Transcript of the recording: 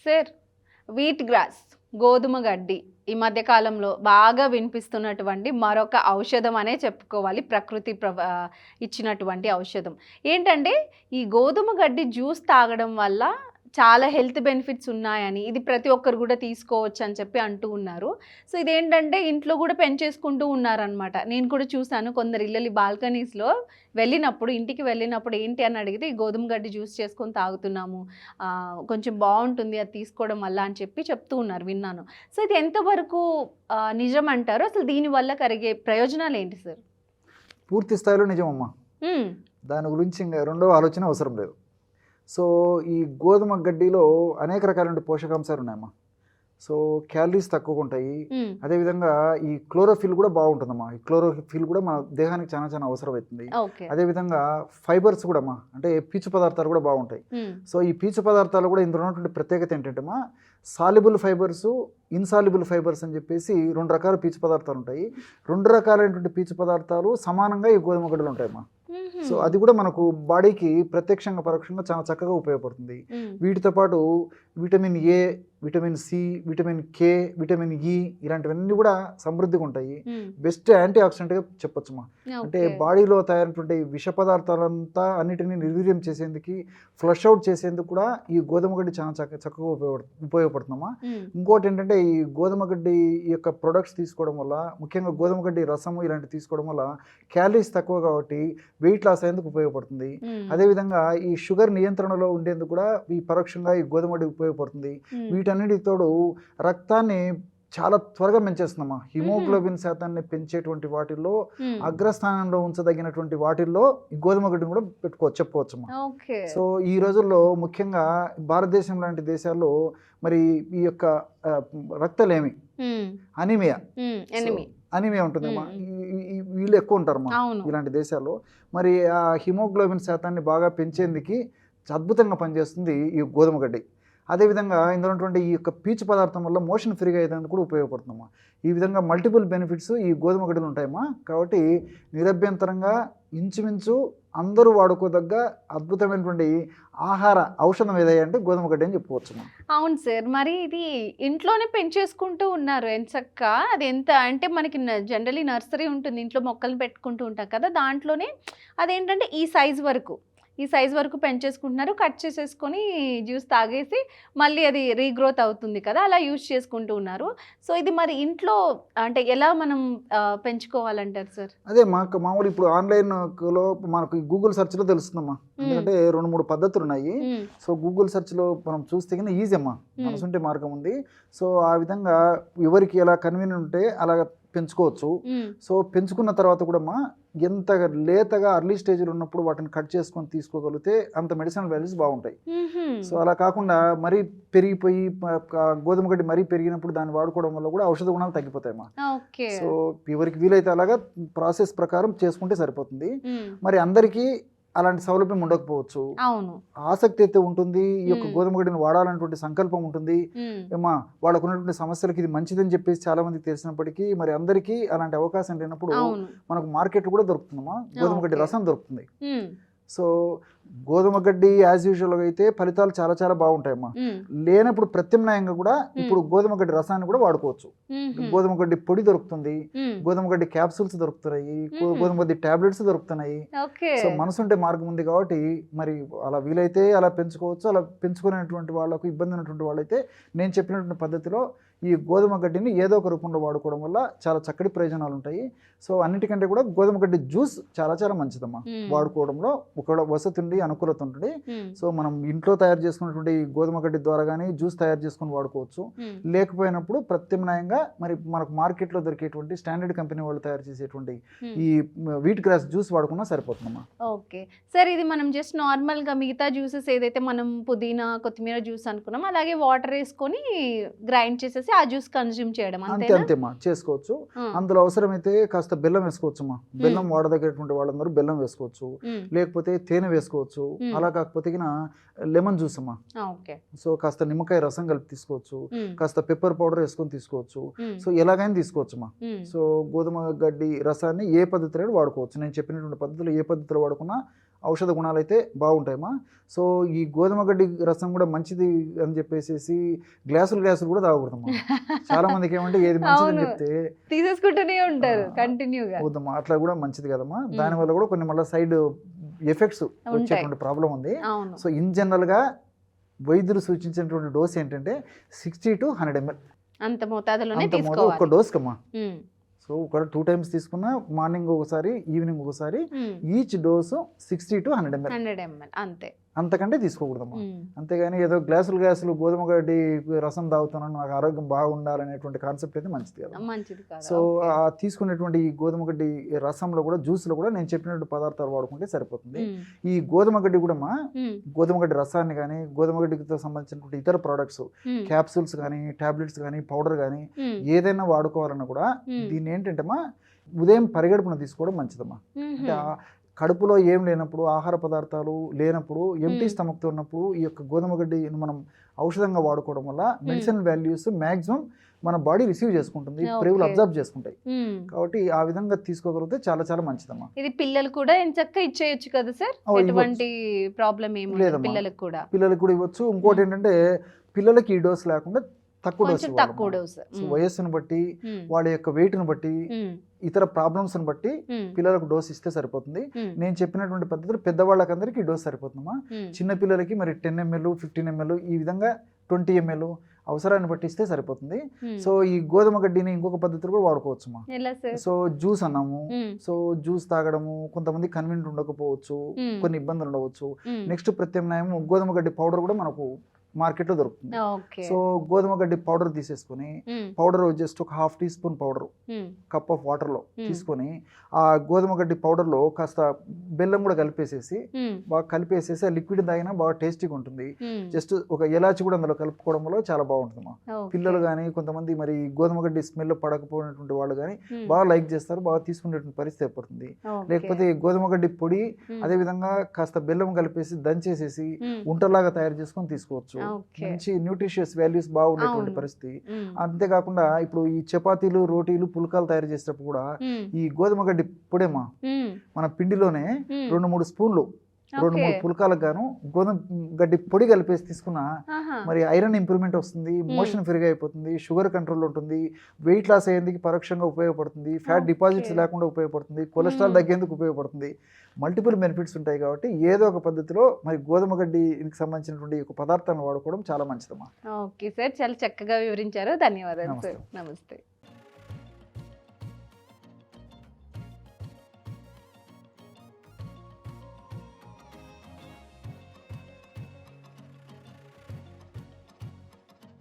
Sir wheat grass గోధుమ గడ్డి ఈ మధ్య కాలంలో బాగా వినిపిస్తున్నటువంటి మరొక ఔషధం అనే చెప్పుకోవాలి. ప్రకృతి ఇచ్చినటువంటి ఔషధం ఏంటంటే ఈ గోధుమ గడ్డి జ్యూస్ తాగడం వల్ల చాలా హెల్త్ బెనిఫిట్స్ ఉన్నాయని, ఇది ప్రతి ఒక్కరు కూడా తీసుకోవచ్చు అని చెప్పి అంటూ ఉన్నారు. సో ఇదేంటంటే ఇంట్లో కూడా పెంచేసుకుంటూ ఉన్నారనమాట. నేను కూడా చూశాను కొందరు ఇళ్ళలి బాల్కనీస్లో వెళ్ళినప్పుడు, ఇంటికి వెళ్ళినప్పుడు ఏంటి అని అడిగితే ఈ గోధుమ గడ్డి జ్యూస్ చేసుకొని తాగుతున్నాము, కొంచెం బాగుంటుంది అది తీసుకోవడం వల్ల అని చెప్పి చెప్తూ ఉన్నారు, విన్నాను. సో ఇది ఎంతవరకు నిజం అంటారు? అసలు దీనివల్ల కలిగే ప్రయోజనాలు ఏంటి సార్? పూర్తి స్థాయిలో నిజమమ్మా. దాని గురించి ఇంకా రెండో ఆలోచన అవసరం లేదు. సో ఈ గోధుమ గడ్డిలో అనేక రకాలైన పోషకాంశాలు ఉన్నాయమ్మా. సో క్యాలరీస్ తక్కువగా ఉంటాయి. అదేవిధంగా ఈ క్లోరోఫిల్ కూడా బాగుంటుందమ్మా. ఈ క్లోరోఫిల్ కూడా మన దేహానికి చాలా చాలా అవసరం అవుతుంది. అదేవిధంగా ఫైబర్స్ కూడా అమ్మా, అంటే పీచు పదార్థాలు కూడా బాగుంటాయి. సో ఈ పీచు పదార్థాలు కూడా ఇందులో ఉన్నటువంటి ప్రత్యేకత ఏంటంటే అమ్మా, సాల్యుబుల్ ఫైబర్స్, ఇన్సాల్యుబుల్ ఫైబర్స్ అని చెప్పేసి రెండు రకాల పీచు పదార్థాలు ఉంటాయి. రెండు రకాలైనటువంటి పీచు పదార్థాలు సమానంగా ఈ గోధుమ గడ్డలు ఉంటాయమ్మా. సో అది కూడా మనకు బాడీకి ప్రత్యక్షంగా పరోక్షంగా చాలా చక్కగా ఉపయోగపడుతుంది. వీటితో పాటు vitamin A, vitamin C, vitamin K, vitamin E ఇలాంటివన్నీ కూడా సమృద్ధిగా ఉంటాయి. బెస్ట్ యాంటీ ఆక్సిడెంట్గా చెప్పొచ్చుమా. అంటే బాడీలో తయారైనటువంటి విష పదార్థాలంతా అన్నిటినీ నిర్వీర్యం చేసేందుకు, ఫ్లష్ అవుట్ చేసేందుకు కూడా ఈ గోధుమ గడ్డి చాలా చక్కగా ఉపయోగపడుతుందమ్మా. ఇంకోటి ఏంటంటే ఈ గోధుమ గడ్డి యొక్క ప్రొడక్ట్స్ తీసుకోవడం వల్ల, ముఖ్యంగా గోధుమ గడ్డి రసము ఇలాంటివి తీసుకోవడం వల్ల క్యాలరీస్ తక్కువ కాబట్టి వెయిట్ లాస్ అయ్యేందుకు ఉపయోగపడుతుంది. అదేవిధంగా ఈ షుగర్ నియంత్రణలో ఉండేందుకు కూడా ఈ పరోక్షంగా ఈ గోధుమ గడ్డి ఉపయోగపడుతుంది. వీటన్నిటితోడు రక్తాన్ని చాలా త్వరగా పెంచేస్తున్నామా. హిమోగ్లోబిన్ శాతాన్ని పెంచేటువంటి వాటిల్లో అగ్రస్థానంలో ఉంచదగినటువంటి వాటిల్లో ఈ గోధుమ గడ్డిని కూడా చెప్పుకోవచ్చమ్మా. సో ఈ రోజుల్లో ముఖ్యంగా భారతదేశం లాంటి దేశాల్లో మరి ఈ యొక్క రక్తలేమి, అనీమియా ఉంటుందమ్మా. వీళ్ళు ఎక్కువ ఉంటారమ్మా ఇలాంటి దేశాల్లో. మరి ఆ హిమోగ్లోబిన్ శాతాన్ని బాగా పెంచేందుకు అద్భుతంగా పనిచేస్తుంది ఈ గోధుమ గడ్డి. అదేవిధంగా ఇందులో ఉన్నటువంటి ఈ యొక్క పీచు పదార్థం వల్ల మోషన్ ఫ్రీగా అయ్యేందుకు కూడా ఉపయోగపడుతుందమ్మా. ఈ విధంగా మల్టిపుల్ బెనిఫిట్స్ ఈ గోధుమ గడ్డలు ఉంటాయమ్మా. కాబట్టి నిరభ్యంతరంగా ఇంచుమించు అందరూ వాడుకోదగ్గ అద్భుతమైనటువంటి ఆహార ఔషధం ఏదైనా అంటే గోధుమ గడ్డి అని చెప్పుకోవచ్చు. అవును సార్. మరి ఇది ఇంట్లోనే పెంచేసుకుంటూ ఉన్నారు ఎంచక్క. అది ఎంత అంటే మనకి జనరలీ నర్సరీ ఉంటుంది, ఇంట్లో మొక్కలు పెట్టుకుంటూ ఉంటాం కదా, దాంట్లోనే అదేంటంటే ఈ సైజ్ వరకు పెంచేసుకుంటున్నారు. కట్ చేసేసుకొని జ్యూస్ తాగేసి మళ్ళీ అది రీగ్రోత్ అవుతుంది కదా, అలా యూజ్ చేసుకుంటూ ఉన్నారు. సో ఇది మరి ఇంట్లో అంటే ఎలా మనం పెంచుకోవాలంటారు సార్? అదే మామూలు ఇప్పుడు ఆన్లైన్లో మనకు గూగుల్ సెర్చ్లో తెలుస్తుందమ్మా. ఎందుకంటే 2-3 పద్ధతులు ఉన్నాయి. సో గూగుల్ సెర్చ్లో మనం చూస్తే కానీ ఈజీ అమ్మా, మనసుంటే మార్గం ఉంది. సో ఆ విధంగా ఎవరికి ఎలా కన్వీనియంట్ ఉంటే అలా పెంచుకోవచ్చు. సో పెంచుకున్న తర్వాత కూడా ఎంత లేతగా అర్లీ స్టేజ్లో ఉన్నప్పుడు వాటిని కట్ చేసుకొని తీసుకోగలిగితే అంత మెడిసినల్ వాల్యూస్ బాగుంటాయి. సో అలా కాకుండా మరీ పెరిగిపోయి గోధుమ గడ్డి మరీ పెరిగినప్పుడు దాన్ని వాడుకోవడం వల్ల కూడా ఔషధ గుణాలు తగ్గిపోతాయమ్మా. సో ఎవరికి వీలైతే అలాగా ప్రాసెస్ ప్రకారం చేసుకుంటే సరిపోతుంది. మరి అందరికీ అలాంటి సౌలభ్యం ఉండకపోవచ్చు. ఆసక్తి అయితే ఉంటుంది, ఈ యొక్క గోధుమ గడ్డిని వాడాలన్నటువంటి సంకల్పం ఉంటుంది. వాళ్ళకు ఉన్నటువంటి సమస్యలకి ఇది మంచిదని చెప్పేసి చాలా మందికి తెలిసినప్పటికీ మరి అందరికీ అలాంటి అవకాశం లేనప్పుడు మనకు మార్కెట్ కూడా దొరుకుతుందమ్మా, గోధుమ గడ్డి రసం దొరుకుతుంది. సో గోధుమ గడ్డి యాజ్ యూజువల్గా అయితే ఫలితాలు చాలా చాలా బాగుంటాయమ్మా. లేనప్పుడు ప్రత్యామ్నాయంగా కూడా ఇప్పుడు గోధుమ గడ్డి రసాన్ని కూడా వాడుకోవచ్చు. గోధుమ గడ్డి పొడి దొరుకుతుంది, గోధుమ గడ్డి క్యాప్సూల్స్ దొరుకుతున్నాయి, గోధుమ గడ్డి టాబ్లెట్స్ దొరుకుతున్నాయి. సో మనసుంటే మార్గం ఉంది కాబట్టి మరి అలా వీలైతే అలా పెంచుకోవచ్చు. అలా పెంచుకునేటువంటి వాళ్ళకు ఇబ్బంది ఉన్నటువంటి వాళ్ళైతే నేను చెప్పినటువంటి పద్ధతిలో ఈ గోధుమ గడ్డిని ఏదో ఒక రూపంలో వాడుకోవడం వల్ల చాలా చక్కటి ప్రయోజనాలు ఉంటాయి. సో అన్నిటికంటే కూడా గోధుమ గడ్డి జ్యూస్ చాలా చాలా మంచిదమ్మా. వాడుకోవడంలో ఒక వసతి ఉండి అనుకూలత ఉంటుంది. సో మనం ఇంట్లో తయారు చేసుకున్నటువంటి గోధుమ గడ్డి ద్వారా కానీ జ్యూస్ తయారు చేసుకుని వాడుకోవచ్చు. లేకపోయినప్పుడు ప్రత్యామ్నాయంగా మరి మనకు మార్కెట్లో దొరికేటువంటి స్టాండర్డ్ కంపెనీ వాళ్ళు తయారు చేసేటువంటి ఈ వీట్ గ్రాస్ జ్యూస్ వాడుకున్నా సరిపోతుందమ్మా. ఓకే సార్, ఇది మనం జస్ట్ నార్మల్గా మిగతా జ్యూసెస్ ఏదైతే మనం పుదీనా కొత్తిమీర జ్యూస్ అనుకున్నాం అలాగే వాటర్ వేసుకొని గ్రైండ్ చేసేసి ఆ జ్యూస్ కన్జ్యూమ్ చేయడం అంతేమా చేసుకోవచ్చు. అందులో అవసరమైతే కాస్త బెల్లం వేసుకోవచ్చమ్మా. బెల్లం వాడదగ్గటువంటి వాళ్ళందరూ బెల్లం వేసుకోవచ్చు, లేకపోతే తేనె వేసుకోవచ్చు. అలా కాకపోతే లెమన్ జ్యూస్ అమ్మా. సో కాస్త నిమ్మకాయ రసం కలిపి తీసుకోవచ్చు, కాస్త పెప్పర్ పౌడర్ వేసుకొని తీసుకోవచ్చు. సో ఎలాగైనా తీసుకోవచ్చు అమ్మా. సో గోధుమ గడ్డి రసాన్ని ఏ పద్ధతిలో వాడుకోవచ్చు. నేను చెప్పినటువంటి పద్ధతిలో ఏ పద్ధతిలో వాడుకున్నా ఔషధ గుణాలు అయితే బాగుంటాయమ్మా. సో ఈ గోధుమ గడ్డి రసం కూడా మంచిది అని చెప్పేసి గ్లాసులు కూడా తాగకూడదమ్మా. చాలా మందికి ఏమంటే ఏది మంచిది అని అవును. చెప్తే తీసేసుకుంటూనే ఉంటారు కంటిన్యూగా. వద్దమ్మా, అట్లా కూడా మంచిది కదమ్మా. దానివల్ల కూడా కొన్ని మళ్ళీ సైడ్ ఎఫెక్ట్స్ వచ్చేటువంటి ప్రాబ్లం ఉంది. అవును. సో ఇన్ జనరల్గా వైద్యులు సూచించినటువంటి డోస్ ఏంటంటే 60 to 100 ml అంత మోతాదులోనే ఒక తీసుకోవాలి. డోస్ కమ్మా. సో ఒక 2 times తీసుకున్నా, మార్నింగ్ ఒకసారి ఈవినింగ్ ఒకసారి, each dose 60 to 100 ml 100 ml అంతే. అంతకంటే తీసుకోకూడదమ్మా. అంతేగాని ఏదో గ్లాసులు గోధుమ గడ్డి రసం తాగుతున్నాను నాకు ఆరోగ్యం బాగుండాలనేటువంటి కాన్సెప్ట్ అయితే మంచిది కదా. మంచిది కాదు. సో ఆ తీసుకునేటువంటి ఈ గోధుమ గడ్డి రసంలో కూడా జ్యూస్లో కూడా నేను చెప్పినట్టు పదార్థాలు వాడుకుంటే సరిపోతుంది. ఈ గోధుమ గడ్డి కూడా గోధుమ గడ్డి రసాన్ని కానీ గోధుమ గడ్డితో సంబంధించినటువంటి ఇతర ప్రోడక్ట్స్ క్యాప్సూల్స్ కానీ టాబ్లెట్స్ కానీ పౌడర్ కానీ ఏదైనా వాడుకోవాలన్నా కూడా దీన్ని ఏంటంటే ఉదయం పరిగడుపున తీసుకోవడం మంచిదమ్మా. అంటే కడుపులో ఏం లేనప్పుడు, ఆహార పదార్థాలు లేనప్పుడు, ఎంటీ స్టమక్తో ఉన్నప్పుడు ఈ యొక్క గోధుమ గడ్డిని మనం ఔషధంగా వాడుకోవడం వల్ల మెడిసినల్ వాల్యూస్ మ్యాక్సిమం మన బాడీ రిసీవ్ చేసుకుంటుంది, ప్రేవులు అబ్జర్వ్ చేసుకుంటాయి. కాబట్టి ఆ విధంగా తీసుకోగలిగితే చాలా చాలా మంచిదమ్మా. ఇది పిల్లలు కూడా ఎంచక్కా ఇచ్చేయచ్చు కదా సార్, ఎటువంటి ప్రాబ్లం ఏమి లేదు పిల్లలకు కూడా ఇవ్వచ్చు. ఇంకోటి ఏంటంటే పిల్లలకి ఈ డోస్ లేకుండా తక్కువ డోస్ వయస్సును బట్టి, వాళ్ళ యొక్క వెయిట్ను బట్టి, ఇతర ప్రాబ్లమ్స్ని బట్టి పిల్లలకు డోస్ ఇస్తే సరిపోతుంది. నేను చెప్పినటువంటి పద్ధతులు పెద్దవాళ్ళకందరికీ డోస్ సరిపోతుందమ్మా. చిన్న పిల్లలకి మరి 10 ml 15 ml ఈ విధంగా 20 ml అవసరాన్ని బట్టి ఇస్తే సరిపోతుంది. సో ఈ గోధుమ గడ్డిని ఇంకొక పద్ధతులు కూడా వాడుకోవచ్చుమా. సో జ్యూస్ అన్నాము, సో జ్యూస్ తాగడము కొంతమంది కన్వీనియంట్ ఉండకపోవచ్చు, కొన్ని ఇబ్బందులు ఉండవచ్చు. నెక్స్ట్ ప్రత్యామ్నాయం గోధుమ గడ్డి పౌడర్ కూడా మనకు మార్కెట్లో దొరుకుతుంది. సో గోధుమ గడ్డి పౌడర్ తీసేసుకొని, పౌడర్ జస్ట్ ఒక 1/2 teaspoon పౌడర్ కప్ ఆఫ్ వాటర్లో తీసుకొని, ఆ గోధుమ గడ్డి పౌడర్లో కాస్త బెల్లం కూడా బాగా కలిపేసేసి ఆ లిక్విడ్ తాగినా బాగా టేస్టీగా ఉంటుంది. జస్ట్ ఒక ఎలాచి కూడా అందులో కలుపుకోవడం వల్ల చాలా బాగుంటుందమ్మా. పిల్లలు కానీ కొంతమంది మరి గోధుమ గడ్డి స్మెల్ పడకపోయినటువంటి వాళ్ళు కానీ బాగా లైక్ చేస్తారు, బాగా తీసుకునేటువంటి పరిస్థితి ఏర్పడుతుంది. లేకపోతే గోధుమ గడ్డి పొడి అదే విధంగా కాస్త బెల్లం కలిపేసి దంచేసేసి ఉంటలాగా తయారు చేసుకొని తీసుకోవచ్చు. మంచి న్యూట్రిషియస్ వాల్యూస్ బాగుండేటువంటి పరిస్థితి. అంతేకాకుండా ఇప్పుడు ఈ చపాతీలు, రోటీలు, పుల్కాలు తయారు చేసేటప్పుడు కూడా ఈ గోధుమ గడ్డి పొడేమా మన పిండిలోనే 2-3 స్పూన్లు 2-3 పుల్కాలకు గాను గోధుమ గడ్డి పొడి కలిపేసి తీసుకున్నా మరి ఐరన్ ఇంప్రూవ్మెంట్ వస్తుంది, మోషన్ ఫ్రీగా అయిపోతుంది, షుగర్ కంట్రోల్ ఉంటుంది, వెయిట్ లాస్ అయ్యేందుకు పరోక్షంగా ఉపయోగపడుతుంది, ఫ్యాట్ డిపాజిట్స్ లేకుండా ఉపయోగపడుతుంది, కొలెస్ట్రాల్ తగ్గేందుకు ఉపయోగపడుతుంది. మల్టిపుల్ బెనిఫిట్స్ ఉంటాయి. కాబట్టి ఏదో ఒక పద్ధతిలో మరి గోధుమ గడ్డికి సంబంధించినటువంటి ఒక పదార్థాలను వాడుకోవడం చాలా మంచిదమ్మా. ఓకే సార్, చాలా చక్కగా వివరించారు. ధన్యవాదాలు సార్. నమస్తే.